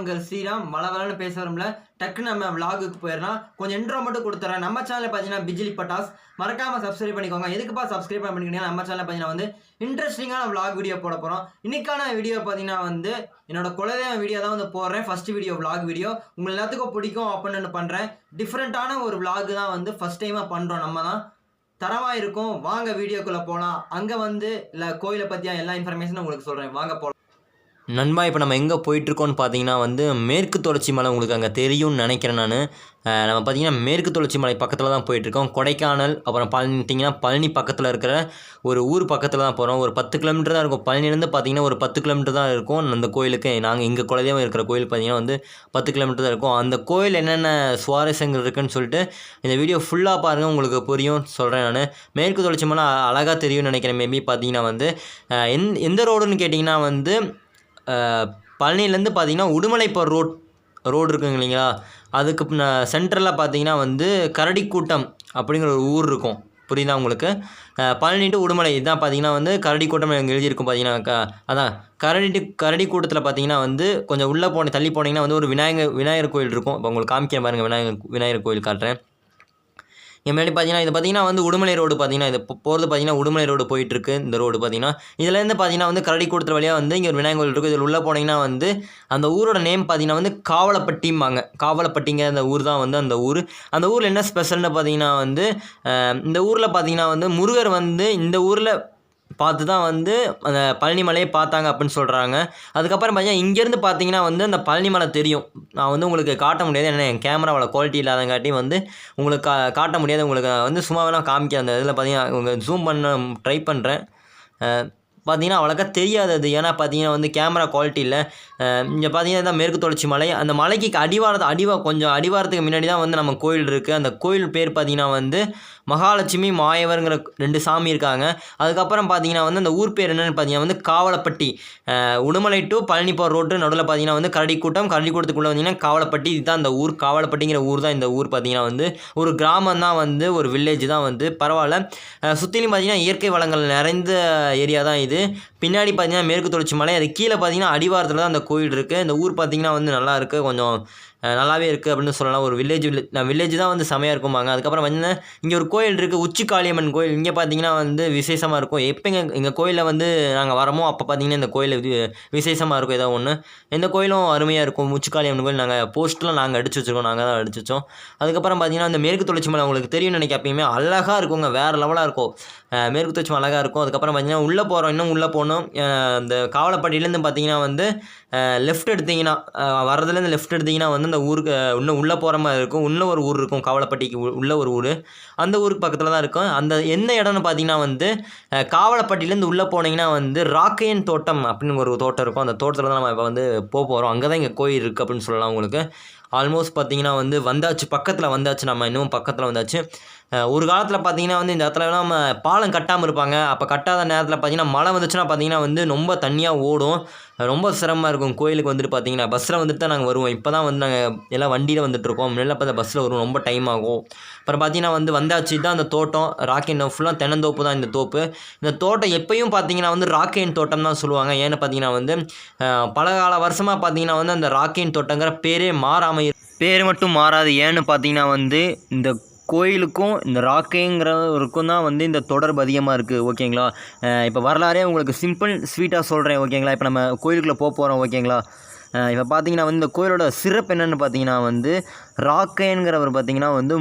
உங்கள் ஸ்ரீராம் வளவலன்னு பேச வரும்ல டக்குன்னு நம்ம விலாகுக்கு போயிடலாம். கொஞ்சம் இன்ட்ரோ மட்டும் கொடுத்துறேன். நம்ம சேனலில் பார்த்தீங்கன்னா பிஜிலி பட்டாஸ் மறக்காமல் சப்ஸ்கிரைப் பண்ணிக்கோங்க. எதுக்குப்பா சப்ஸ்கிரைப் பண்ணிக்கிட்டீங்கன்னா நம்ம சேனலில் பார்த்தீங்கன்னா வந்து இன்ட்ரெஸ்டிங்கான விலாக் வீடியோ போட போகிறோம். இன்றைக்கான வீடியோ பார்த்தீங்கன்னா வந்து என்னோட குலதெய்வ வீடியோ தான் வந்து போடுறேன். ஃபஸ்ட் வீடியோ விலாக் வீடியோ உங்கள் எல்லாத்துக்கும் பிடிக்கும் அப்படின்னு பண்ணுறேன். டிஃப்ரெண்ட்டான ஒரு விலாக் தான் வந்து ஃபஸ்ட் டைமாக பண்ணுறோம். நம்ம தான் தரமாக இருக்கும். வாங்க வீடியோக்குள்ளே போகலாம். அங்கே வந்து இல்லை கோயிலை பற்றியா எல்லா இன்ஃபர்மேஷனும் உங்களுக்கு சொல்கிறேன். வாங்க போகலாம். நண்பா, இப்போ நம்ம எங்கே போயிட்டுருக்கோன்னு பார்த்தீங்கன்னா வந்து மேற்கு தொடர்ச்சி மலை உங்களுக்கு அங்கே தெரியும்னு நினைக்கிறேன். நம்ம பார்த்தீங்கன்னா மேற்கு தொடர்ச்சி மலை பக்கத்தில் தான் போயிட்டுருக்கோம். கொடைக்கானல் அப்புறம் பழனிட்டிங்கன்னா பழனி பக்கத்தில் இருக்கிற ஒரு ஊர் பக்கத்தில் தான் போகிறோம். ஒரு 10 கிலோமீட்டர் தான் இருக்கும். பழனிலேருந்து பார்த்தீங்கன்னா ஒரு 10 கிலோமீட்டர் தான் இருக்கும். அந்த கோயிலுக்கு நாங்கள் இங்கே குலதெய்வம் இருக்கிற கோயில் பார்த்தீங்கன்னா வந்து 10 கிலோமீட்டர் தான் இருக்கும். அந்த கோயில் என்னென்ன சுவாரஸ்யங்கள் இருக்குதுன்னு சொல்லிட்டு இந்த வீடியோ ஃபுல்லாக பாருங்கள், உங்களுக்கு புரியும் சொல்கிறேன். நான் மேற்கு தொடர்ச்சி மலை அழகாக தெரியும்னு நினைக்கிறேன். மேபி பார்த்தீங்கன்னா வந்து எந்த ரோடுன்னு கேட்டிங்கன்னா வந்து பழனிலேருந்து பார்த்தீங்கன்னா உடுமலை போகிற ரோடு இருக்குங்க இல்லைங்களா, அதுக்கு சென்டரில் பார்த்தீங்கன்னா வந்து கரடிக்கூட்டம் அப்படிங்கிற ஒரு ஊர் இருக்கும். புரியுதா உங்களுக்கு? பழனி டு உடுமலை இதுதான் பார்த்தீங்கன்னா வந்து கரடிக்கூட்டம் எங்கே எழுதியிருக்கும். பார்த்தீங்கன்னா அதான் கரடிக்கூட்டத்தில் பார்த்தீங்கன்னா வந்து கொஞ்சம் உள்ளே தள்ளி போனீங்கன்னா வந்து ஒரு விநாயகர் கோயில் இருக்கும். இப்போ உங்களுக்கு காமிக்கிறேன் பாருங்கள், விநாயகர் கோயில் காட்டுறேன். இங்கே முன்னாடி பார்த்தீங்கன்னா இது பார்த்தீங்கன்னா வந்து உடுமலை ரோடு பார்த்தீங்கன்னா இது போகிறது பார்த்தீங்கன்னா உடுமலை ரோடு போயிட்டுருக்கு. இந்த ரோடு பார்த்தீங்கன்னா இதுலேருந்து பார்த்தீங்கன்னா வந்து கரடிக்கூட்டத்தில் வழியாக வந்து இங்கே ஒரு விநாயகர் கோயில் இருக்குது. இதில் உள்ளே போனீங்கன்னா வந்து அந்த ஊரோட நேம் பார்த்தீங்கன்னா வந்து காவலப்பட்டிம்பாங்க. காவலப்பட்டிங்கிற அந்த ஊர் தான் வந்து அந்த ஊர். அந்த ஊரில் என்ன ஸ்பெஷல்னு பார்த்தீங்கன்னா வந்து இந்த ஊரில் பார்த்தீங்கன்னா வந்து முருகர் வந்து இந்த ஊரில் பார்த்து தான் வந்து அந்த பழனி மலையை பார்த்தாங்க அப்படின்னு சொல்கிறாங்க. அதுக்கப்புறம் பார்த்தீங்கன்னா இங்கேருந்து பார்த்தீங்கன்னா வந்து அந்த பழனி மலை தெரியும். நான் வந்து உங்களுக்கு காட்ட முடியாது, ஏன்னா என் கேமராவோட குவாலிட்டி இல்லாதங்காட்டி வந்து உங்களுக்கு காட்ட முடியாது. உங்களுக்கு வந்து சும்மா வேணால் காமிக்க அந்த இதில் பார்த்தீங்கன்னா உங்கள் ஜூம் பண்ண ட்ரை பண்ணுறேன். பார்த்தீங்கன்னா அவ்வளோக்கா தெரியாது அது, ஏன்னா பார்த்தீங்கன்னா வந்து கேமரா குவாலிட்டி இல்லை. இங்கே பார்த்தீங்கன்னா மேற்கு தொடர்ச்சி மலை, அந்த மலைக்கு கொஞ்சம் அடிவாரத்துக்கு முன்னாடி தான் வந்து நம்ம கோயில் இருக்குது. அந்த கோயில் பேர் பார்த்தீங்கன்னா வந்து மகாலட்சுமி மாயவருங்கிற 2 சாமி இருக்காங்க. அதுக்கப்புறம் பார்த்தீங்கன்னா வந்து அந்த ஊர் பேர் என்னென்னு பார்த்தீங்கன்னா வந்து காவலப்பட்டி. உடுமலை டு பழனி போகிற ரோட்டு நடுவில் பார்த்தீங்கன்னா வந்து கரடிக்கூட்டத்துக்குள்ளே வந்தீங்கன்னா காவலப்பட்டி. இதுதான் அந்த ஊர். காவலப்பட்டிங்கிற ஊர் தான் இந்த ஊர். பார்த்தீங்கன்னா வந்து ஒரு கிராமம் தான் வந்து ஒரு வில்லேஜ் தான் வந்து. பரவாயில்ல. சுற்றிலும் பார்த்தீங்கன்னா இயற்கை வளங்கள் நிறைந்த ஏரியா தான் இது. பின்னாடி பார்த்தீங்கன்னா மேற்கு தொடர்ச்சி மலை, அது கீழே பார்த்தீங்கன்னா அடிவாரத்தில் தான் அந்த கோயில் இருக்குது. இந்த ஊர் பார்த்தீங்கன்னா வந்து நல்லா இருக்குது, கொஞ்சம் நல்லாவே இருக்குது அப்படின்னு சொல்லலாம். ஒரு வில்லேஜ் தான் வந்து செமையாக இருக்கும்பாங்க. அதுக்கப்புறம் வந்து இங்கே ஒரு கோயில் இருக்குது, உச்சி காளியம்மன் கோயில். இங்கே பார்த்தீங்கன்னா வந்து விசேஷமாக இருக்கும். எப்போ எங்கள் கோயிலில் வந்து நாங்கள் வரமோ அப்போ பார்த்தீங்கன்னா இந்த கோயில் விசேஷமாக இருக்கும். ஏதோ ஒன்று இந்த கோயிலும் அருமையாக இருக்கும். உச்சி காளியம்மன் கோயில் நாங்கள் அடிச்சு வச்சுருக்கோம். நாங்கள் தான் அடிச்சு வச்சோம். அதுக்கப்புறம் பார்த்தீங்கன்னா இந்த மேற்கு தொடர்ச்சி மலை உங்களுக்கு தெரியும்னு நினைக்க, எப்பயுமே அழகாக இருக்குங்க, வேறு லெவலாக இருக்கும். மேற்கு தொடர்ச்சி மலை அழகாக இருக்கும். அதுக்கப்புறம் பார்த்தீங்கன்னா உள்ளே போகிறோம், இன்னும் உள்ளே போகணும். இந்த காவலப்பட்டியிலேருந்து பார்த்தீங்கன்னா வந்து லெஃப்ட் எடுத்திங்கன்னா வரதுலேருந்து லெஃப்ட் எடுத்திங்கன்னா வந்து அந்த ஊருக்கு இன்னும் உள்ளே போகிற மாதிரி இருக்கும். இன்னும் ஒரு ஊர் இருக்கும், காவலப்பட்டிக்கு உள்ள ஒரு ஊர். அந்த ஊருக்கு பக்கத்தில் தான் இருக்கும். அந்த என்ன இடம்னு பார்த்தீங்கன்னா வந்து காவலப்பட்டியிலேருந்து உள்ளே போனீங்கன்னா வந்து ராக்கையன் தோட்டம் அப்படின்னு ஒரு தோட்டம் இருக்கும். அந்த தோட்டத்தில் தான் நம்ம இப்போ வந்து போகிறோம். அங்கே தான் இங்கே கோயில் இருக்குது அப்படின்னு சொல்லலாம். உங்களுக்கு ஆல்மோஸ்ட் பார்த்தீங்கன்னா வந்து பக்கத்தில் வந்தாச்சு. நம்ம இன்னும் பக்கத்தில் வந்தாச்சு. ஒரு காலத்தில் பார்த்தீங்கன்னா வந்து இந்த இடத்துலலாம் நம்ம பாலம் கட்டாமல் இருப்பாங்க. அப்போ கட்டாத நேரத்தில் பார்த்தீங்கன்னா மழை வந்துச்சுன்னா பார்த்தீங்கன்னா வந்து ரொம்ப தண்ணியாக ஓடும். ரொம்ப சிரமமாக இருக்கும். கோயிலுக்கு வந்துட்டு பார்த்தீங்கன்னா பஸ்ஸில் வந்துட்டு தான் நாங்கள் வருவோம். இப்போ தான் வந்து நாங்கள் எல்லாம் வண்டியில் வந்துட்டுருக்கோம். முன்னாடி பார்த்தா பஸ்ஸில் வருவோம், ரொம்ப டைம் ஆகும். அப்புறம் பார்த்தீங்கன்னா வந்து வந்தாச்சு தான் அந்த தோட்டம். ராக்கெயின் ஃபுல்லாக தென்னந்தோப்பு தான் இந்த தோப்பு. இந்த தோட்டம் எப்பயும் பார்த்தீங்கன்னா வந்து ராக்கெயின் தோட்டம் தான் சொல்லுவாங்க. ஏன்னு பார்த்தீங்கன்னா வந்து பல கால வருஷமாக பார்த்தீங்கன்னா வந்து அந்த ராக்கெயின் தோட்டங்கிற பேர் மட்டும் மாறாது. ஏன்னு பார்த்தீங்கன்னா வந்து இந்த கோயிலுக்கும் இந்த ராக்கைங்கிறவருக்கும் தான் வந்து இந்த தொடர்பு அதிகமாக இருக்குது. ஓகேங்களா? இப்போ வரலாறே உங்களுக்கு சிம்பிள் ஸ்வீட்டாக சொல்கிறேன். ஓகேங்களா? இப்போ நம்ம கோயிலுக்குள்ளே போகிறோம். ஓகேங்களா? இப்போ பார்த்தீங்கன்னா வந்து இந்த கோயிலோட சிறப்பு என்னென்னு பார்த்தீங்கன்னா வந்து ராக்கையன்கிறவர் பார்த்தீங்கன்னா வந்து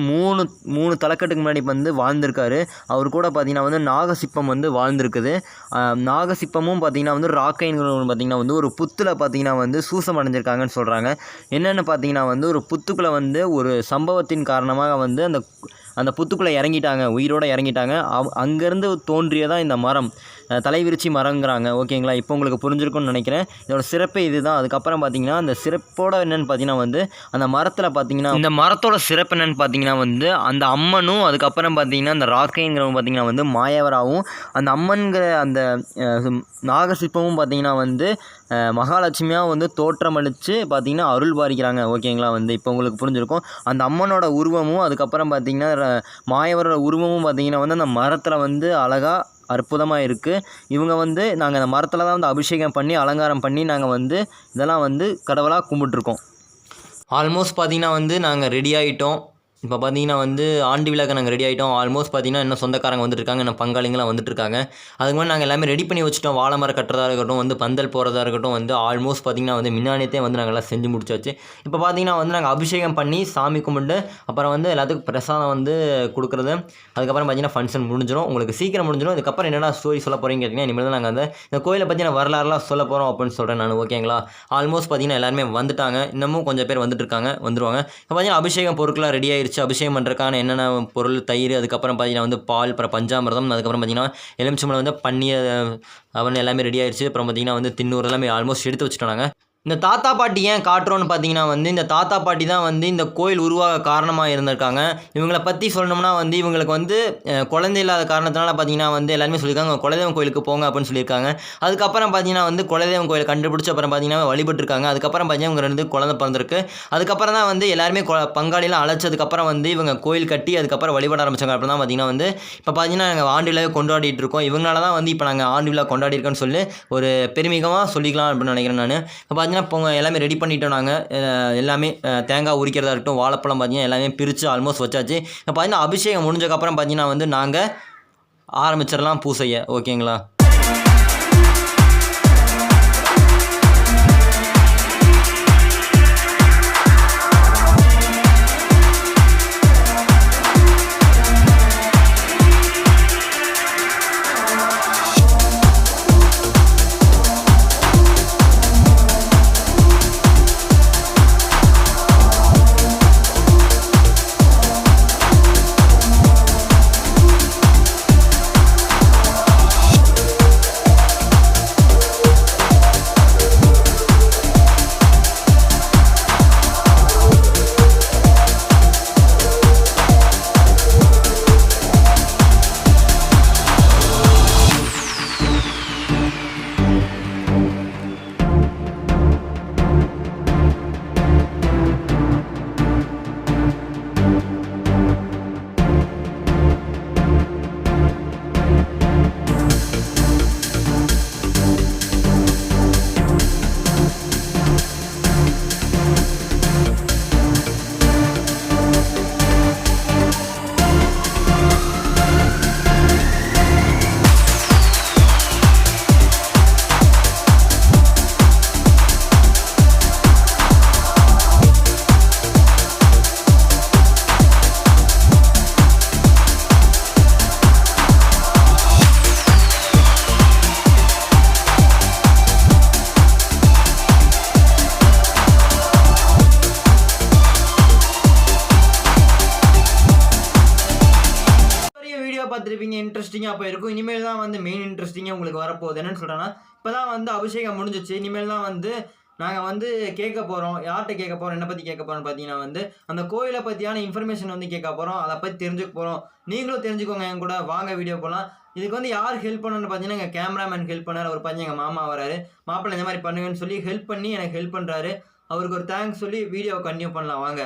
மூணு தலைக்கட்டுக்கு முன்னாடி வந்து வாழ்ந்திருக்காரு. அவர் கூட பார்த்தீங்கன்னா வந்து நாகசிப்பம் வந்து வாழ்ந்திருக்குது. நாகசிப்பமும் பார்த்தீங்கன்னா வந்து ராக்கையன்கிறவர் பார்த்தீங்கன்னா வந்து ஒரு புத்தில் பார்த்தீங்கன்னா வந்து சூசம் அடைஞ்சிருக்காங்கன்னு சொல்கிறாங்க. என்னென்னு பார்த்தீங்கன்னா வந்து ஒரு புத்துக்குள்ளே வந்து ஒரு சம்பவத்தின் காரணமாக வந்து அந்த புத்துக்குள்ளே இறங்கிட்டாங்க, உயிரோடு இறங்கிட்டாங்க. அங்கேருந்து தோன்றியதான் இந்த மரம், தலைவிரிச்சி மரங்கிறாங்க. ஓகேங்களா? இப்போ உங்களுக்கு புரிஞ்சிருக்கும்னு நினைக்கிறேன். இதோட சிறப்பு இதுதான். அதுக்கப்புறம் பார்த்தீங்கன்னா அந்த சிறப்போட என்னென்னு பார்த்தீங்கன்னா வந்து அந்த மரத்தில் பார்த்தீங்கன்னா இந்த மரத்தோட சிறப்பு என்னென்னு பார்த்தீங்கன்னா வந்து அந்த அம்மனும் அதுக்கப்புறம் பார்த்தீங்கன்னா அந்த ராக்கைங்கிறவங்க பார்த்தீங்கன்னா வந்து மாயவராகவும் அந்த அம்மன்கிற அந்த நாகசிப்பமும் பார்த்தீங்கன்னா வந்து மகாலட்சுமியாக வந்து தோற்றமளித்து பார்த்தீங்கன்னா அருள் பாலிக்கிறாங்க. ஓகேங்களா? வந்து இப்போ உங்களுக்கு புரிஞ்சிருக்கும். அந்த அம்மனோட உருவமும் அதுக்கப்புறம் பார்த்தீங்கன்னா மாயவரோட உருவமும் பார்த்தீங்கன்னா வந்து அந்த மரத்தில் வந்து அழகாக அற்புதமாக இருக்குது. இவங்க வந்து நாங்கள் அந்த மரத்தில் தான் வந்து அபிஷேகம் பண்ணி அலங்காரம் பண்ணி நாங்கள் வந்து இதெல்லாம் வந்து கடவுளாக கும்பிட்ருக்கோம். ஆல்மோஸ்ட் பார்த்திங்கன்னா வந்து நாங்கள் ரெடி ஆகிட்டோம். இப்போ பார்த்தீங்கன்னா வந்து ஆண்டு விழாக்கு நாங்கள் ரெடி ஆகிட்டோம். ஆல்மோஸ்ட் பார்த்தீங்கன்னா இன்னும் சொந்தக்காரங்க வந்துட்டுருக்காங்க, இன்னும் பங்காளிங்களாம் வந்துட்டுருக்காங்க. அதுக்கு முன்னாடி நாங்கள் எல்லாமே ரெடி பண்ணி வச்சுட்டோம். வாழை மரம் கட்டுறதா இருக்கட்டும், வந்து பந்தல் போகிறதா இருக்கட்டும், வந்து ஆல்மோஸ்ட் பார்த்திங்கன்னா வந்து முன்னாடியே வந்து நாங்கள் எல்லாம் செஞ்சு முடிச்சாச்சு. இப்போ பார்த்தீங்கன்னா வந்து நாங்கள் அபிஷேகம் பண்ணி சாமி கும்பிட்டு அப்புறம் வந்து எல்லாத்துக்கும் பிரசாதம் வந்து கொடுக்குறது. அதுக்கப்புறம் பார்த்தீங்கன்னா ஃபங்க்ஷன் முடிஞ்சிடும். உங்களுக்கு சீக்கிரம் முடிஞ்சிடும். இதுக்கப்புறம் என்னடா ஸ்டோரி சொல்ல போகிறீங்க கேட்டிங்கன்னா, இனிமேல் தான் நாங்கள் வந்து இந்த கோயிலை பற்றி நான் வரலாறுலாம் சொல்ல போகிறோம் அப்படின்னு சொல்கிறேன் நான். ஓகேங்களா? ஆல்மோஸ்ட் பார்த்தீங்கன்னா எல்லாருமே வந்துட்டாங்க. இன்னமும் கொஞ்சம் பேர் வந்துட்டுருக்காங்க, வந்துருவாங்க. இப்போ பார்த்தீங்கன்னா அபிஷேகம் பொருட்களாக ரெடி ஆயிடுச்சு. அபிஷேகம் பண்ணுறதுக்கான என்னென்ன பொருள், தயிர், அதுக்கப்புறம் பார்த்தீங்கன்னா வந்து பால், அப்புறம் பஞ்சாமிர்தம், அதுக்கப்புறம் பார்த்தீங்கன்னா எலுமிச்சம்பழம் வந்து பன்னீர் அவன் எல்லாமே ரெடி ஆயிடுச்சு. அப்புறம் பார்த்தீங்கன்னா வந்து தின்னூறு எல்லாமே ஆல்மோஸ்ட் எடுத்து வச்சுட்டோம் நாங்கள். இந்த தாத்தா பாட்டி ஏன் காட்டுறோன்னு பார்த்தீங்கன்னா வந்து இந்த தாத்தா பாட்டி தான் வந்து இந்த கோயில் உருவாக காரணமாக இருந்திருக்காங்க. இவங்களை பற்றி சொல்லணும்னா வந்து இவங்களுக்கு வந்து குழந்தை இல்லாத காரணத்தினால பார்த்தீங்கன்னா வந்து எல்லாருமே சொல்லியிருக்காங்க குலதெய்வம் கோயிலுக்கு போங்க அப்படின்னு சொல்லியிருக்காங்க. அதுக்கப்புறம் பார்த்தீங்கன்னா வந்து குலதெய்வம் கோயில் கண்டுபிடிச்சி அப்புறம் பார்த்தீங்கன்னா வழிபட்டுருக்காங்க. அதுக்கப்புறம் பார்த்தீங்கன்னா இவங்க 2 குழந்தை பிறந்திருக்கு. அதுக்கப்புறம் தான் வந்து எல்லாருமே பங்காளிலாம் அழைச்சதுக்கப்புறம் வந்து இவங்க கோயில் கட்டி அதுக்கப்புறம் வழிபட ஆரம்பித்தாங்க. அப்புறம் தான் பார்த்தீங்கன்னா வந்து இப்போ பார்த்தீங்கன்னா நாங்கள் ஆண்டு விழாவை கொண்டாடிட்டு இருக்கோம். இவங்களால தான் வந்து இப்போ நாங்கள் ஆண்டு விழா கொண்டாடிருக்கோன்னு சொல்லி ஒரு பெருமிகமாக சொல்லிக்கலாம் அப்படின்னு நினைக்கிறேன் நான். இப்போ பார்த்தீங்கன்னா எல்லாமே ரெடி பண்ணிட்டோம் நாங்கள். எல்லாமே தேங்காய் உரிக்கிறதா இருக்கட்டும், வாழைப்பழம் பார்த்தீங்கன்னா எல்லாமே பிரித்து ஆல்மோஸ்ட் வச்சாச்சு. இப்போ பார்த்தீங்கன்னா அபிஷேகம் முடிஞ்சக்கப்புறம் பார்த்தீங்கன்னா வந்து நாங்கள் ஆரம்பிச்சிடலாம் பூசையை. ஓகேங்களா? பார்த்துருப்பீங்க, இன்ட்ரெஸ்டிங்காக போயிருக்கும். இனிமேல் தான் வந்து மெயின் இன்ட்ரெஸ்டிங்காக உங்களுக்கு வரப்போகுது. என்னென்னு சொல்கிறேன்னா, இப்போ தான் வந்து அபிஷேகம் முடிஞ்சிச்சு. இனிமேல் தான் வந்து நாங்கள் வந்து கேட்க போகிறோம். யார்கிட்ட கேட்க போகிறோம், என்னை பற்றி கேட்க போகிறோம்னு பார்த்தீங்கன்னா வந்து அந்த கோயிலை பற்றியான இன்ஃபர்மேஷன் வந்து கேட்க போகிறோம். அதை பற்றி தெரிஞ்சுக்க போகிறோம். நீங்களும் தெரிஞ்சுக்கோங்க என் கூட. வாங்க வீடியோ போகலாம். இதுக்கு வந்து யார் ஹெல்ப் பண்ணணும்னு பார்த்தீங்கன்னா எங்கள் கேமராமேன் ஹெல்ப் பண்ணார். ஒரு பையன் எங்கள் மாமா வராரு. மாப்பிள்ளை இந்த மாதிரி பண்ணுங்கன்னு சொல்லி ஹெல்ப் பண்ணி எனக்கு ஹெல்ப் பண்ணுறாரு. அவருக்கு ஒரு தேங்க்ஸ் சொல்லி வீடியோவை கண்டினியூ பண்ணலாம் வாங்க.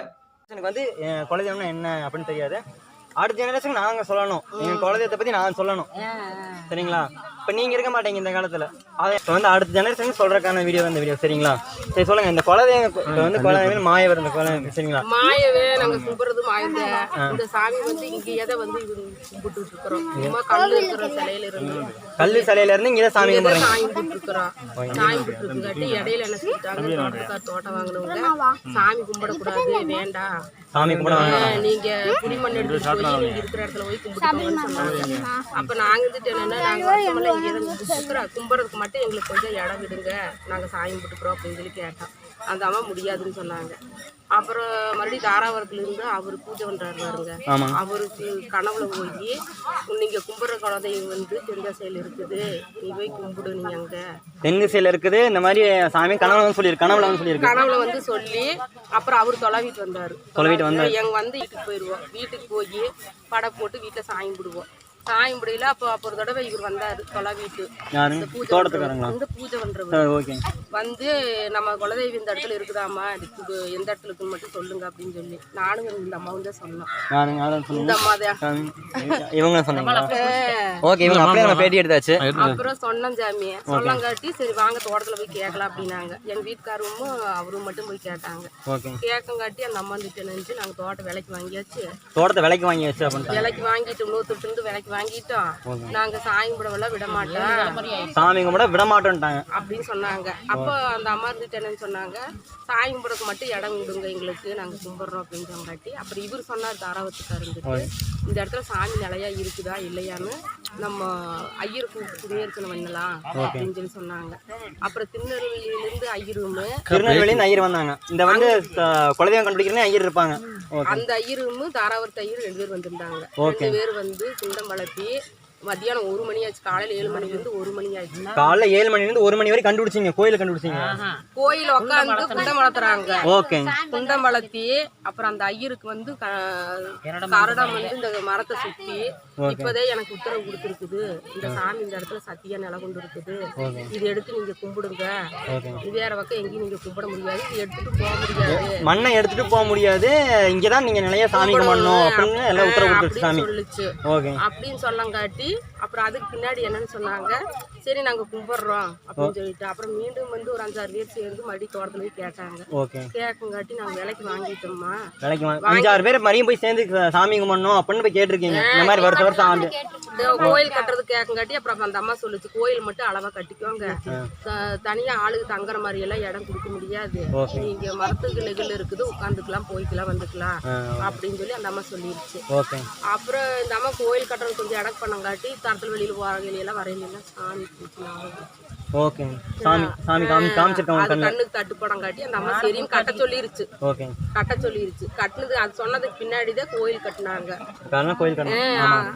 எனக்கு வந்து குலதெய்வம்னா என்ன அப்படின்னு தெரியாது. அடுத்த ஜெனரேஷனுக்கு நாங்கள் சொல்லணும். எங்கள் குலதெய்வத்தை பற்றி நான் சொல்லணும். சரிங்களா? இப்போ நீங்கள் இருக்க மாட்டீங்க இந்த காலத்தில். அதை இப்போ வந்து அடுத்த ஜெனரேஷனுக்கு சொல்கிறக்கான வீடியோ இந்த வீடியோ. சரிங்களா? சரி சொல்லுங்கள். இந்த குலதெய்வம் வந்து குலதெய்வம் மாயவர். இந்த குலதெய்வம் சரிங்களா? மாயவே நாங்கள் கும்பிட்றது மாயந்த. இந்த சாமி வந்து இங்கேயே தான் வந்து கும்பிட்டு இருக்கிறோம். சும்மா கல் இருக்கிற சிலையில இருந்து கல் சிலையில இருந்து இங்கே சாமி கும்பிட்றோம். சாமி கும்பிட்டு இருக்கிறோம். சாமி கும்பிட்டு இருக்குங்காட்டி இடையில என்ன சொல்லிட்டாங்க, தோட்டம் வாங்கினவங்க சாமி கும்பிடக்கூடாது, வேண்டாம், சாமி கும்பிட நீங்க புடிமண் எடுத்து போய் நீங்க இருக்கிற இடத்துல போய் கும்பிட்டுக்கோங்கன்னு சொன்னாங்க. அப்ப நாங்க வந்துட்டு என்னன்னா, நாங்க வருஷமெல்லாம் இங்கே தான் கும்பிட்றதுக்கு மட்டும் எங்களுக்கு கொஞ்சம் இடம் விடுங்க, நாங்க சாமி கும்பிட்டுக்கிறோம் அப்படின்னு சொல்லி கேட்டோம். அந்த அம்மா முடியாதுன்னு சொன்னாங்க. அப்புறம் மறுபடியும் தாராபுரத்துல இருந்து அவர் பூஜை பண்றாரு பாருங்க, அவருக்கு கனவுல போய் நீங்க கும்பிட்ற குலதெய்வம் வந்து தென்காசியில இருக்குது, நீ போய் கும்பிடு, நீங்க அங்க தென்காசியில இருக்குது இந்த மாதிரி சாமி கனவுல வந்து சொல்லி அப்புறம் அவர் தொலைவிட்டு வந்தாரு. எங்க வந்து வீட்டுக்கு போயிடுவோம். வீட்டுக்கு போய் படை போட்டு வீட்டுல சாமி கும்பிடுவோம். சாமி முடியல. அப்போ ஒரு தடவை இவர் வந்தாரு தொலைவிட்டு, இந்த பூஜை பண்றவர். வந்து நம்ம குலதெய்வம் இந்த இடத்துல இருக்குதாம்மா, இது எந்த இடத்துல இருக்குன்னு மட்டும் சொல்லுங்க அப்படின்னு சொல்லி நானும் இந்த அம்மாவும் தான் சொன்னோம். இந்த அம்மா தான் இவங்க சொன்னாங்க. ஓகே, இவங்க அப்படியே நம்ம பேட்டி எடுத்தாச்சு. அப்புறம் சொன்னோம் சாமி, சொல்லங்காட்டி சரி வாங்க தோட்டத்துல போய் கேட்கலாம் அப்படின்னாங்க. எங்க வீட்டுக்காரரும் அவரும் மட்டும் போய் கேட்டாங்க. கேட்கங்காட்டி அந்த அம்மா வந்துட்டு நினைச்சு நாங்க தோட்டம் விலைக்கு வாங்கியாச்சு. தோட்டத்தை விலைக்கு வாங்கியாச்சு அப்படின்னு விலைக்கு வாங்கிட்டு இன்னொருத்தர் இருந்து விலைக்கு வாங்கிட்டோம். நாங்க சாமி கும்பிடவெல்லாம் விட மாட்டோம், சாமி கும்பிட விட மாட்டோம்ட்டாங்க அப்படின்னு சொன்னாங்க. அப்போ அந்த அம்மா இருந்துட்டு என்னன்னு சொன்னாங்க, சாமி கும்பிடக்கு மட்டும் இடம் விடுங்க எங்களுக்கு, நாங்க கும்பிடுறோம் அப்படின்னு சொன்னாட்டி. அப்புறம் இவர் சொன்னார் தாராவத்துக்கார் இருந்துட்டு, இந்த இடத்துல சாமி நிலையா இருக்குதா இல்லையான்னு நம்ம ஐயருக்கு குடியேற்கணும் பண்ணலாம் அப்படின்னு சொல்லி சொன்னாங்க. அப்புறம் திருநெல்வேலியிலிருந்து ஐயரும் திருநெல்வேலியிருந்து ஐயர் வந்தாங்க. இந்த வந்து குலதெய்வம் கண்டுபிடிக்கிறேன்னு ஐயர் இருப்பாங்க. அந்த ஐயரும் தாராவரத்து ஐயர் 2 பேர் வந்திருந்தாங்க. 2 பேர் வந்து குண்டம் வளர்த்தி மத்தியானம் 1 மணி ஆச்சு. காலையில 7 மணிலேருந்து 1 மணி ஆச்சு. காலைல 7 மணிலேருந்து 1 மணி வரைக்கும் கண்டுபிடிச்சிங்க, கோயில கண்டுபிடிச்சிங்க. கோயில் உட்காந்து குண்டம் வளர்த்துறாங்க. ஓகே, குண்டம் வளர்த்தி அப்புறம் அந்த ஐயருக்கு வந்து கரடம் வந்து இந்த மரத்தை சுத்தி இப்பதே எனக்கு உத்தரவு கொடுத்துருக்குது, இந்த சாமி இந்த இடத்துல சத்தியா நில கொண்டு இருக்குது, இது எடுத்து நீங்க கும்பிடுங்க, வேற பக்கம் எங்கேயும் நீங்க கும்பிட முடியாது, இது எடுத்துட்டு போக முடியாது, மண்ணை எடுத்துட்டு போக முடியாது, இங்கதான் நீங்க நிலையா சாமி கும்பிடணும் அப்படின்னு எல்லாம் உத்தரவு கொடுத்துருச்சு சாமி சொல்லுச்சு. ஓகே அப்படின்னு சொல்லங்காட்டி அப்புறம் அதுக்கு பின்னாடி என்னன்னு சொன்னாங்க, சரி நாங்க கும்பிடுறோம் அப்படின்னு சொல்லிட்டு அப்புறம் மீண்டும் வந்து ஒரு 5-6 பேர் சேர்ந்து மறுபடியும் தோட்டத்துல போய் கேட்டாங்க. கேட்கங்காட்டி நாங்க விலைக்கு வாங்கிட்டோம்மா, விலைக்கு 5-6 பேர் மறுபடியும் போய் சேர்ந்து சாமி கும்பிடணும் அப்படின்னு போய் கேட்டிருக்கீங்க. இந்த மாதிரி வருஷம் வருஷம் ஆண்டு கோயில் கட்டுறது கேட்கங்காட்டி அப்புறம் அந்த அம்மா சொல்லுச்சு, கோயில் மட்டும் அளவா கட்டிக்கோங்க, தனியா ஆளுக்கு தங்குற மாதிரி எல்லாம் இடம் கொடுக்க முடியாது, நீங்க மரத்துக்கு நெகில் இருக்குது, உட்காந்துக்கலாம், போய்க்கலாம், வந்துக்கலாம் அப்படின்னு சொல்லி அந்த அம்மா சொல்லிடுச்சு. அப்புறம் இந்த அம்மா கோயில் கட்டுறது கொஞ்சம் இடம் பண்ணங்காட்டி தரத்தில் வெளியில வரையிலாம் வரையிலாம் சாமி ஓகே சாமி சாமி காமிச்சிருக்காங்க. கண்ணுக்கு தட்டுப்படம் காட்டி அந்த அம்மா சரின்னு கட்ட சொல்லிருச்சு. கட்டுனது அது சொன்னதுக்கு பின்னாடிதான் கோயில் கட்டினாங்க.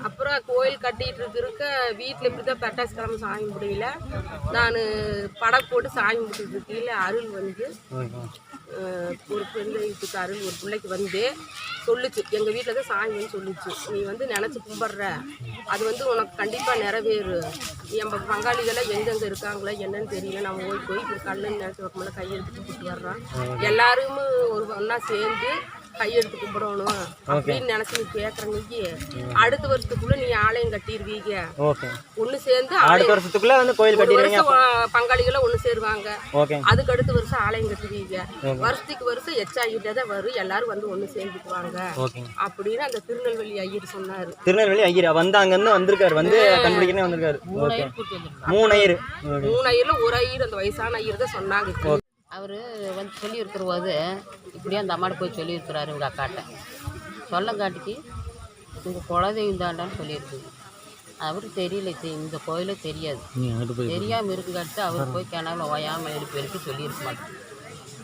அப்புறம் கோயில் கட்டிட்டு இருக்க வீட்டுல இப்படிதான் பட்டாசு கிழமை சாமி முடியல, நான் படம் போட்டு சாமி முடிச்சுட்டு இருக்கீங்கள, அருள் வந்து ஒரு பெண்களுக்கு அருள் ஒரு பிள்ளைக்கு வந்து சொல்லுச்சு, எங்கள் வீட்டில் தான் சாமின்னு சொல்லிச்சு, நீ வந்து நினச்சி கும்பிட்ற அது வந்து உனக்கு கண்டிப்பாக நிறைவேறு, நம்ம பங்காளிகளாக எங்கெங்கே இருக்காங்களோ என்னன்னு தெரியல, நம்ம போய் இப்படி கல்லுன்னு நினச்சி வைக்கமுடியல, கையெழுத்து கும்பிட்டு வர்றான், எல்லாருமே ஒரு ஒன்றா சேர்ந்து கையெடுத்து கும்பிடணும் அப்படின்னு நினைச்சு நீ கேக்குறீங்க. அடுத்த வருஷத்துக்குள்ள நீ ஆலயம் கட்டிடுவீங்க, ஒண்ணு சேர்ந்து அடுத்த வருஷத்துக்குள்ள வந்து கோயில் கட்டிடுவீங்க, பங்காளிகளை ஒண்ணு சேருவாங்க, அதுக்கு அடுத்த வருஷம் ஆலயம் கட்டுவீங்க, வருஷத்துக்கு வருஷம் எச்சாகிட்டே தான் வரும், எல்லாரும் வந்து ஒண்ணு சேர்ந்துக்குவாங்க அப்படின்னு அந்த திருநெல்வேலி ஐயர் சொன்னாரு. திருநெல்வேலி ஐயர் வந்து அங்க இருந்து வந்திருக்காரு, வந்து கண்டுபிடிக்கனே வந்திருக்காரு. 3 ஐயர்ல ஒரு ஐயர் அந்த வயசான ஐயர் தான் சொன்னாங்க. அவர் வந்து சொல்லியிருக்கிறபோது இப்படியே அந்த அம்மாட்ட போய் சொல்லியிருக்கிறாரு இவங்க அக்காட்ட, சொல்லங்காட்டிக்கு உங்கள் குலதெய்வம் தாண்டான்னு சொல்லியிருக்குது. அவருக்கு தெரியல, இந்த கோயிலே தெரியாது, தெரியாமல் இருக்குங்காட்டு அவர் போய் கிணறுல ஓயாமல் எழுப்பி சொல்லியிருக்க மாட்டேன்.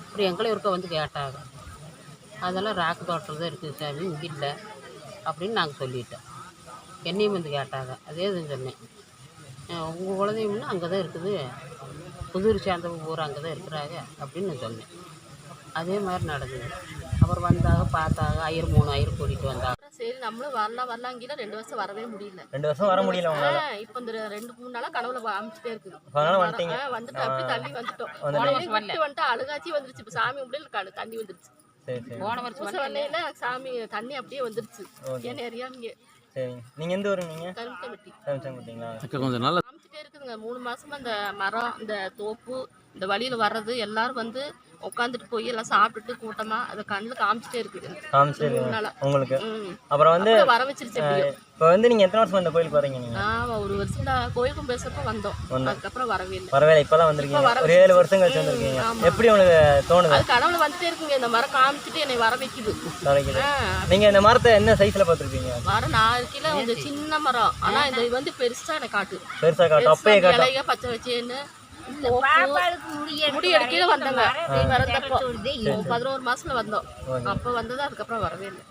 அப்புறம் எங்களை இருக்க வந்து கேட்டாங்க, அதெல்லாம் ராக்கு தோட்டம் தான் இருக்குது சாமி, இங்கே இல்லை அப்படின்னு நாங்கள் சொல்லிட்டோம். என்னையும் வந்து கேட்டாங்க, அதே தான் சொன்னேன், உங்கள் குலதெய்வம்னா அங்கே தான் இருக்குது, புதூர் சேர்ந்த ஊர் அங்கே தான் இருக்கிறாங்க அப்படின்னு நான் சொன்னேன். அதே மாதிரி நடந்தது. அப்புறம் வந்தாக பார்த்தாக ஐயர் 3 ஐயர் கூட்டிகிட்டு வந்தாங்க. சரி நம்மளும் வரலாங்கிட்ட 2 வருஷம் வரவே முடியல. 2 வருஷம் வர முடியல. இப்போ இந்த 2-3 நாளாக கனவுல அமைச்சிட்டே இருக்குது. வந்துட்டு அப்படி தண்ணி வந்துட்டோம், வந்துட்டு அழுகாச்சி வந்துருச்சு. இப்போ சாமி முடியல தண்ணி வந்துருச்சு. போன வருஷம் வந்தேன்னா சாமி தண்ணி அப்படியே வந்துருச்சு என் ஏரியாங்க. நீங்க எந்த ஊரு? நீங்க கொஞ்சம் நல்லா காமிச்சிட்டே இருக்குதுங்க. 3 மாசமா இந்த மரம், இந்த தோப்பு, இந்த வழியில வர்றது எல்லாரும் வந்து உட்காந்துட்டு போய் எல்லாம் சாப்பிட்டுட்டு கூட்டமா அதை கண்ணுல காமிச்சிட்டே இருக்குது உங்களுக்கு. அப்புறம் வந்து வர வச்சிருச்சு. இப்போ வந்து நீங்க எத்தனை வருஷம் இந்த கோயிலுக்கு வரீங்க? நீங்க ஆமா, 1 வருஷம் தான் கோயிலுக்கும் பேசுறப்ப வந்தோம், அதுக்கப்புறம் வரவே இல்லை. இப்பதான் வந்திருக்கீங்க, ஒரு 7 வருஷம் கழிச்சு வந்திருக்கீங்க. எப்படி உங்களுக்கு தோணுது? அது கடவுள வந்துட்டே இருக்குங்க, இந்த மரம் காமிச்சிட்டு என்னை வர வைக்குது. நீங்க இந்த மரத்தை என்ன சைஸ்ல பாத்துருக்கீங்க? மரம் 4 கிலோ, இந்த சின்ன மரம், ஆனா இந்த வந்து பெருசா எனக்கு காட்டு, பெருசா காட்டு, அப்பயே காட்டு, இலைய பச்சை வச்சேன்னு முடி எடுக்கல வந்தாங்க. வரப்போ 11 மாசத்துல வந்தோம், அப்ப வந்தது, அதுக்கப்புறம் வரவே இல்லை.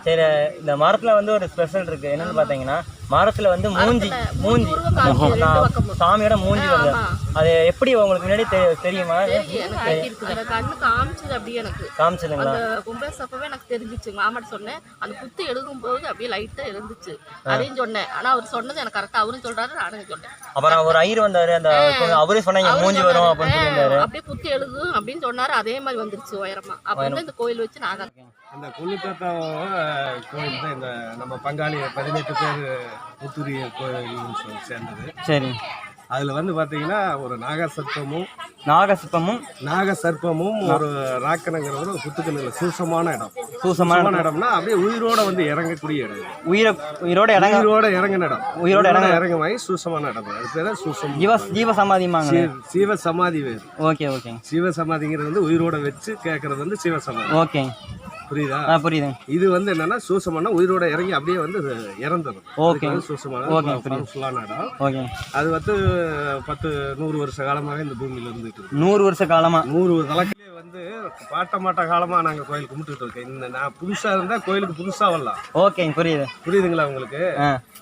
சரி, இந்த மரத்துல வந்து ஒரு ஸ்பெஷல் இருக்கு. என்னன்னு பாத்தீங்கன்னா மரத்துல வந்து மூஞ்சி சாமியோட மூஞ்சி வருது. அது எப்படி உங்களுக்கு முன்னாடி தெரியுமா? கண்ணு காமிச்சது அப்படியே எனக்கு காமிச்சதுங்களா? அந்த கும்பேசப்பவே எனக்கு தெரிஞ்சிச்சு. மாமாட்ட சொன்னேன், அந்த குத்து எழுதும் போது அப்படியே லைட்டா இருந்துச்சு. அதையும் சொன்னேன். ஆனா அவர் சொன்னது எனக்கு கரெக்டா அவரும் சொல்றாரு, நானும் சொன்னேன். அப்புறம் ஒரு ஐயர் வந்தாரு, அந்த அவரே சொன்னாங்க மூஞ்சி வரும் அப்படின்னு சொல்லியிருந்தாரு. அப்படியே குத்து எழுதும் அப்படின்னு சொன்னாரு. அதே மாதிரி வந்துருச்சு உயரமா. அப்ப வந்து இந்த கோயில் வச்சு நாங்க அந்த கொல்லுத்தாத்தா கோயில் தான் இந்த நம்ம பங்காளி 18 பேர் புத்தூரி கோயில் சேர்ந்தது. சரி. அதில் வந்து பார்த்தீங்கன்னா ஒரு நாகசர்ப்பமும் ஒரு ராக்கனங்கிறது ஒரு புத்துக்கல்ல சூசமான சூசமான இடம்னா அப்படியே உயிரோட வந்து இறங்கக்கூடிய இடம். உயிரோட இறங்கின இடம். இறங்க மாதிரி சூசமான இடம். அது பேர் சூசம். சிவ சமாதி வேறு. Okay okay. சிவ சமாதிங்கிறது வந்து உயிரோட வச்சு கேட்கறது வந்து சிவ சமாதி. ஓகே, புரியுதா? புரியுது. இது வந்து என்னன்னா சூசமான உயிரோட இறங்கி அப்படியே வந்து இறந்துடும். ஓகே, சூசமான இடம். ஓகே. அது வந்து 100 வருஷ காலமாக இந்த பூமியில இருந்துட்டு இருக்கு. 100 வருஷ காலமா 100 தலைக்கிலே வந்து பாட்ட காலமா நாங்க கோயில் கும்பிட்டுட்டு இருக்கோம். இந்த நான் புதுசா இருந்தா கோயிலுக்கு புதுசா வரலாம். ஓகே, புரியுதுங்களா உங்களுக்கு?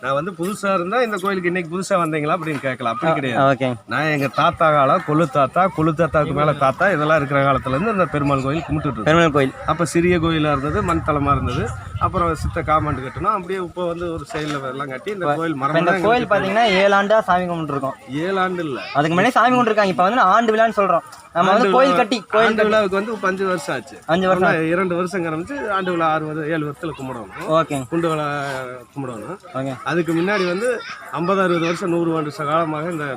நான் வந்து புதுசா இருந்தா இந்த கோயிலுக்கு இன்னைக்கு புதுசா வந்தீங்களா அப்படின்னு கேட்கலாம். அப்படி கிடையாது. ஓகே. நான் எங்க தாத்தா காலம் கொள்ளு தாத்தாவுக்கு மேல தாத்தா இதெல்லாம் இருக்கிற காலத்துல இருந்து இந்த பெருமாள் கோயில் கும்பிட்டுட்டு பெருமாள் கோயில் அப்ப சிறிய கோயிலா இருந்தது, மண் தளமா இருந்தது. அப்புறம் சித்த காம்பவுண்ட் கட்டணும். அப்படியே இப்போ வந்து ஒரு சைடுல எல்லாம் கட்டி இந்த கோயில் மரம். கோயில் பாத்தீங்கன்னா 7 ஆண்டா சாமி கும்பிட்டு இருக்கோம். 7 ஆண்டு இல்ல, அதுக்கு முன்னாடி சாமி கும்பிட்டு இருக்காங்க. இப்ப வந்து ஆண்டு விழான்னு சொல்றோம். நம்ம வந்து கோயில் கட்டி கோயில் விழாவுக்கு வந்து 5 வருஷம் ஆச்சு. 5 வருஷம் 2 வருஷம் ஆரம்பிச்சு ஆண்டு விழா 7 வருஷத்துல கும்பிடணும். ஓகே. குண்டு விழா கும்பிடணும். ஓகே. அதுக்கு முன்னாடி வந்து 50-60 வருஷம் 100 வருஷ காலமாக இந்த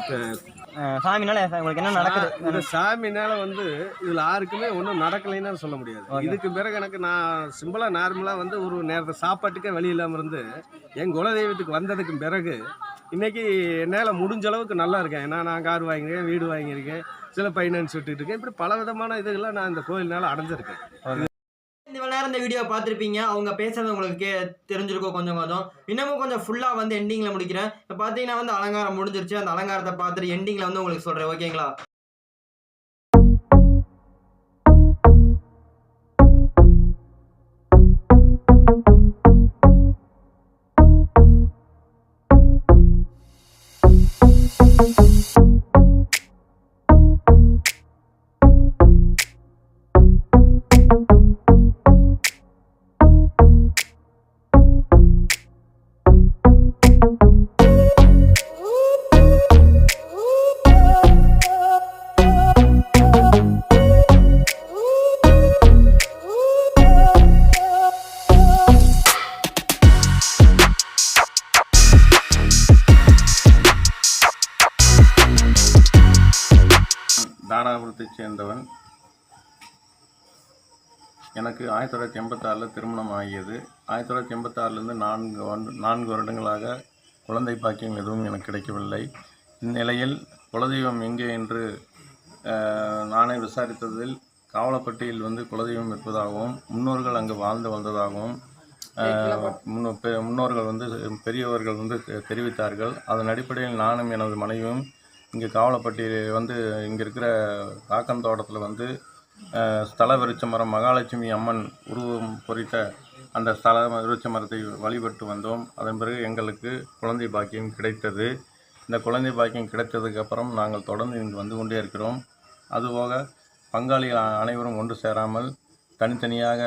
சாமினால உங்களுக்கு என்ன நடக்குது? இந்த சாமினால வந்து இதுல யாருக்குமே ஒன்றும் நடக்கலைன்னு சொல்ல முடியாது. இதுக்கு பிறகு எனக்கு நான் சிம்பிளா நார்மலா வந்து ஒரு நேரத்தை சாப்பாட்டுக்கே வழி இல்லாம இருந்து என் குலதெய்வத்துக்கு வந்ததுக்கு பிறகு இன்னைக்கு என்னால் முடிஞ்ச அளவுக்கு நல்லா இருக்கேன். ஏன்னா நான் கார் வாங்கியிருக்கேன், வீடு வாங்கியிருக்கேன், சில ஃபைனான்ஸ் விட்டுட்டு இருக்கேன். இப்படி பல விதமான இதுகள்லாம் நான் இந்த கோயில்னால அடைஞ்சிருக்கேன். இவ்வளோ நேரம் இந்த வீடியோ பார்த்துருப்பீங்க. அவங்க பேசுறது உங்களுக்கு தெரிஞ்சிருக்கோம் கொஞ்சம். இன்னமும் கொஞ்சம் ஃபுல்லாக வந்து எண்டிங்கில் முடிக்கிறேன். இப்போ பார்த்தீங்கன்னா வந்து அலங்காரம் முடிஞ்சிருச்சு. அந்த அலங்காரத்தை பார்த்துட்டு எண்டிங்கில் வந்து உங்களுக்கு சொல்கிறேன். ஓகேங்களா? தாராபுரத்தைச் சேர்ந்தவன். எனக்கு 1986 திருமணம் ஆகியது. 1986 4 வருடங்களாக குழந்தை பாக்கியம் எதுவும் எனக்கு கிடைக்கவில்லை. இந்நிலையில் குலதெய்வம் எங்கே என்று நானே விசாரித்ததில் காவலப்பட்டியில் வந்து குலதெய்வம் இருப்பதாகவும் முன்னோர்கள் அங்கு வாழ்ந்து வந்ததாகவும் முன்னோர்கள் வந்து பெரியவர்கள் வந்து தெரிவித்தார்கள். அதன் அடிப்படையில் நானும் எனது மனைவியும் இங்கே காவலப்பட்டியில் வந்து இங்கே இருக்கிற காக்கந்தோட்டத்தில் வந்து ஸ்தல விருட்ச மரம் மகாலட்சுமி அம்மன் உருவம் பொறித்த அந்த ஸ்தல விருட்ச மரத்தை வழிபட்டு வந்தோம். அதன் பிறகு எங்களுக்கு குழந்தை பாக்கியம் கிடைத்தது. இந்த குழந்தை பாக்கியம் கிடைத்ததுக்கப்புறம் நாங்கள் தொடர்ந்து இங்கு வந்து கொண்டே இருக்கிறோம். அதுபோக பங்காளிகள் அனைவரும் ஒன்று சேராமல் தனித்தனியாக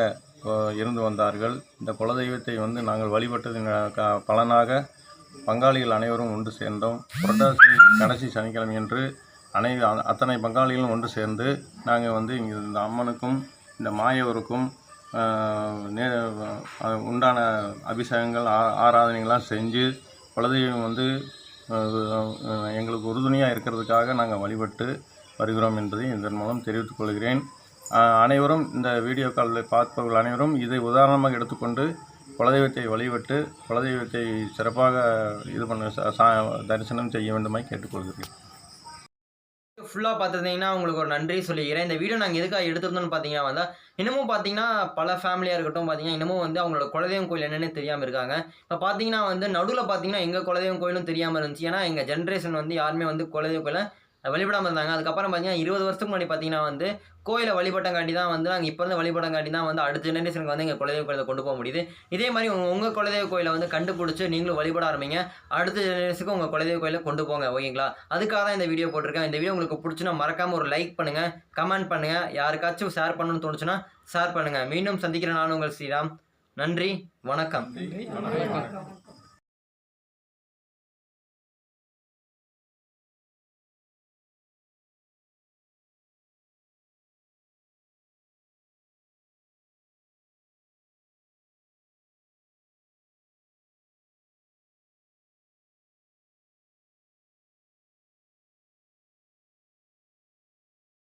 இருந்து வந்தார்கள். இந்த குலதெய்வத்தை வந்து நாங்கள் வழிபட்டதின் பலனாக பங்காளிகள் அனைவரும் ஒன்று சேர்ந்தோம். புரட்டாசி கடைசி சனிக்கிழமை என்று அத்தனை பங்காளிகளும் ஒன்று சேர்ந்து நாங்கள் வந்து இங்கே இந்த அம்மனுக்கும் இந்த மாயவருக்கும் உண்டான அபிஷேகங்கள் ஆராதனைகள்லாம் செஞ்சு குலதெய்வம் வந்து எங்களுக்கு உறுதுணையாக இருக்கிறதுக்காக நாங்கள் வழிபட்டு வருகிறோம் என்பதை இதன் மூலம் தெரிவித்துக் கொள்கிறேன். அனைவரும் இந்த வீடியோ காலில் பார்ப்பவர்கள் அனைவரும் இதை உதாரணமாக எடுத்துக்கொண்டு குலதெய்வத்தை வழிபட்டு குலதெய்வத்தை சிறப்பாக இது பண்ண தரிசனம் செய்ய வேண்டுமாய் கேட்டுக்கொள்கிறேன். ஃபுல்லாக பார்த்துருந்தீங்கன்னா உங்களுக்கு ஒரு நன்றி சொல்லிக்கிறேன். இந்த வீடியோ நாங்கள் எதுக்காக எடுத்திருந்தோம்னு பார்த்தீங்கன்னா வந்து இன்னமும் பார்த்தீங்கன்னா பல ஃபேமிலியாக இருக்கட்டும் பார்த்தீங்கன்னா இன்னமும் வந்து அவங்களோட குலதெய்வம் கோயில் என்னென்னு தெரியாமல் இருக்காங்க. இப்போ பார்த்தீங்கன்னா வந்து நடுவில் பார்த்தீங்கன்னா எங்கள் குலதெய்வம் கோயிலும் தெரியாமல் இருந்துச்சு. ஏன்னா எங்கள் ஜென்ரேஷன் வந்து யாருமே வந்து குலதெய்வம் கோயிலை வழிபடாமல் இருந்தாங்க. அதுக்கப்புறம் பார்த்தீங்கன்னா 20 வருஷத்துக்கு முன்னாடி பார்த்தீங்கன்னா வந்து கோயிலை வழிபட்டங்காட்டி தான் வந்து நாங்கள் இப்போ இருந்து வழிபடங்காட்டி தான் வந்து அடுத்த ஜெனரேஷனுக்கு வந்து எங்கள் குலதெய்வ கோயிலை கொண்டு போக முடியுது. இதே மாதிரி உங்கள் குலதெய்வ கோயிலை வந்து கண்டுபிடிச்சி நீங்களும் வழிபட ஆரம்பிங்க. அடுத்த ஜெனரேஷனுக்கு உங்கள் குலதெய்வ கோயிலை கொண்டு போங்க. ஓகேங்களா? அதுக்காக தான் இந்த வீடியோ போட்டிருக்கேன். இந்த வீடியோ உங்களுக்கு பிடிச்சுன்னா மறக்காமல் ஒரு லைக் பண்ணுங்கள், கமெண்ட் பண்ணுங்கள், யாருக்காச்சும் ஷேர் பண்ணணும்னு தோணுச்சுன்னா ஷேர் பண்ணுங்கள். மீண்டும் சந்திக்கிற நான் உங்கள் ஸ்ரீராம். நன்றி, வணக்கம்.